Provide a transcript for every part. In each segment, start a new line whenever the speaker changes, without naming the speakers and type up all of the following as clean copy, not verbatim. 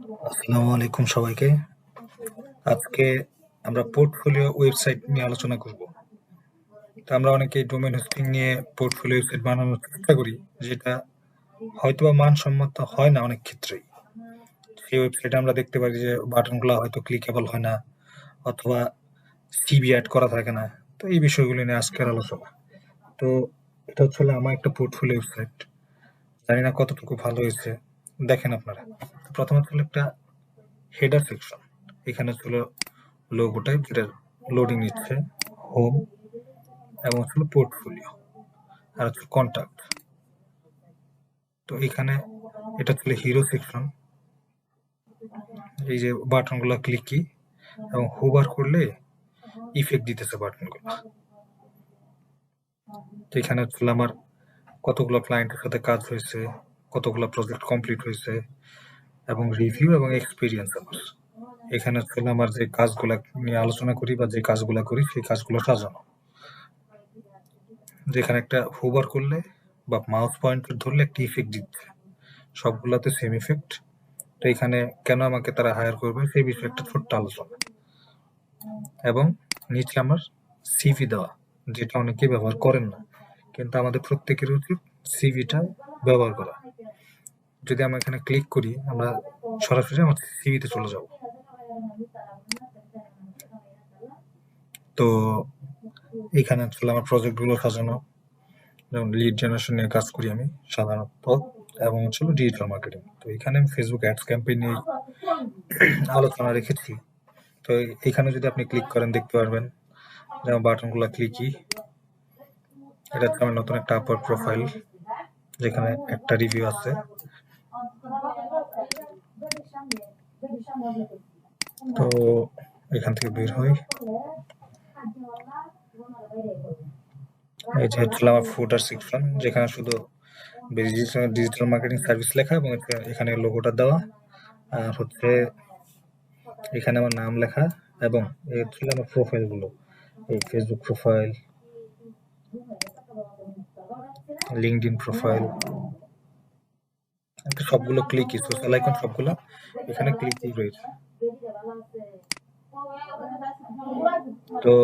আসসালামু আলাইকুম সবাইকে। আজকে আমরা পোর্টফোলিও ওয়েবসাইট নিয়ে আলোচনা করব। তো আমরা অনেকেই ডোমেইন হোস্টিং নিয়ে পোর্টফোলিও ওয়েবসাইট বানানোর চেষ্টা করি, যেটা হয়তোবা মানসম্মত হয় না অনেক ক্ষেত্রেই। সেই ওয়েবসাইটে আমরা দেখতে পারি যে বাটনগুলো হয়তো ক্লিকেবল হয় না, অথবা সিভি অ্যাড করা থাকে না। তো এই বিষয়গুলো নিয়ে আজকের আলোচনা। তো এটা হচ্ছে হলো আমার একটা পোর্টফোলিও ওয়েবসাইট। জানি না কতটুকু ভালো হয়েছে। দেখেন আপনারা। প্রথমত হলো একটা হেডার সেকশন। এখানে ছিল লোগো টাইপ, যেটা লোডিং নিচ্ছে, হোম এবং হচ্ছে পোর্টফোলিও, আর হচ্ছে কন্টাক্ট। তো এখানে এটা ছিল হিরো সেকশন। এই যে বাটনগুলো ক্লিকি এবং হোভার করলে ইফেক্ট দিতেছে বাটনগুলো। তো এখানে হচ্ছে আমার কতগুলো ক্লায়েন্টের সাথে কাজ হয়েছে, কতগুলো প্রজেক্ট কমপ্লিট হয়েছে, এবং রিভিউ এবং এক্সপিরিয়েন্স আমার। এখানে হচ্ছে আমার যে কাজগুলো নিয়ে আলোচনা করি বা যে কাজগুলো করি সেই কাজগুলো সাজানো। যেখানে একটা হোভার করলে বা মাউস পয়েন্টার ধরলে একটা ইফেক্ট দিচ্ছে, সবগুলোতে সেম ইফেক্ট। তো এখানে কেন আমাকে তারা হায়ার করবে সেই বিষয়ে একটা ছোট্ট আলোচনা, এবং নিচে আমার সিভি দেওয়া, যেটা অনেকে ব্যবহার করেন না, কিন্তু আমাদের প্রত্যেকের উচিত সিভিটা ব্যবহার করা। যদি আমরা এখানে ক্লিক করি, আমরা সরাসরি আমার সিভিতে চলে যাব। তো এখানে আসলে আমার প্রজেক্টগুলো সাজানো, যেমন লিড জেনারেশন নিয়ে কাজ করি আমি সাধারণত, এবং হচ্ছে ডিজিটাল মার্কেটিং। তো এখানে আমি ফেসবুক অ্যাডস ক্যাম্পেইন নিয়ে আলোচনা রেখেছি। তো এখানে যদি আপনি ক্লিক করেন দেখতে পারবেন যেমন বাটনগুলো ক্লিকই। এটা হচ্ছে আমার নতুন একটা আপওয়ার্ড প্রোফাইল, যেখানে একটা রিভিউ আছে। তো এখান থেকে বের হই। এই যে হচ্ছে আমার ফুটার সেকশন, যেখানে শুধু ডিজিটাল মার্কেটিং সার্ভিস লেখা এবং এখানে লোগোটা দেওয়া, আর হচ্ছে এখানে আমার নাম লেখা, এবং এই হচ্ছে আমার প্রোফাইল গুলো, এই ফেসবুক প্রোফাইল, লিঙ্কডইন প্রোফাইল, সবগুলো ক্লিকই, সোশ্যাল আইকন সবগুলো এখানে ক্লিকই রয়েছে। তো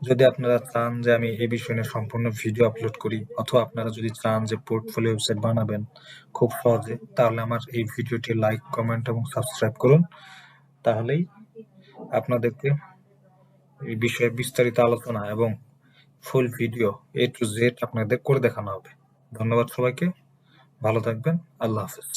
যদি আপনারা চান যে আমি এই বিষয় নিয়ে সম্পূর্ণ ভিডিও আপলোড করি, অথবা আপনারা যদি চান যে পোর্টফোলিও ওয়েবসাইট বানাবেন খুব সহজে, তাহলে আমার এই ভিডিওটি লাইক, কমেন্ট এবং সাবস্ক্রাইব করুন। তাহলেই আপনাদেরকে এই বিষয়ে বিস্তারিত আলোচনা এবং full video A to Z আপনাদের করে দেখানো হবে। ধন্যবাদ সবাইকে, ভালো থাকবেন, আল্লাহ হাফেজ।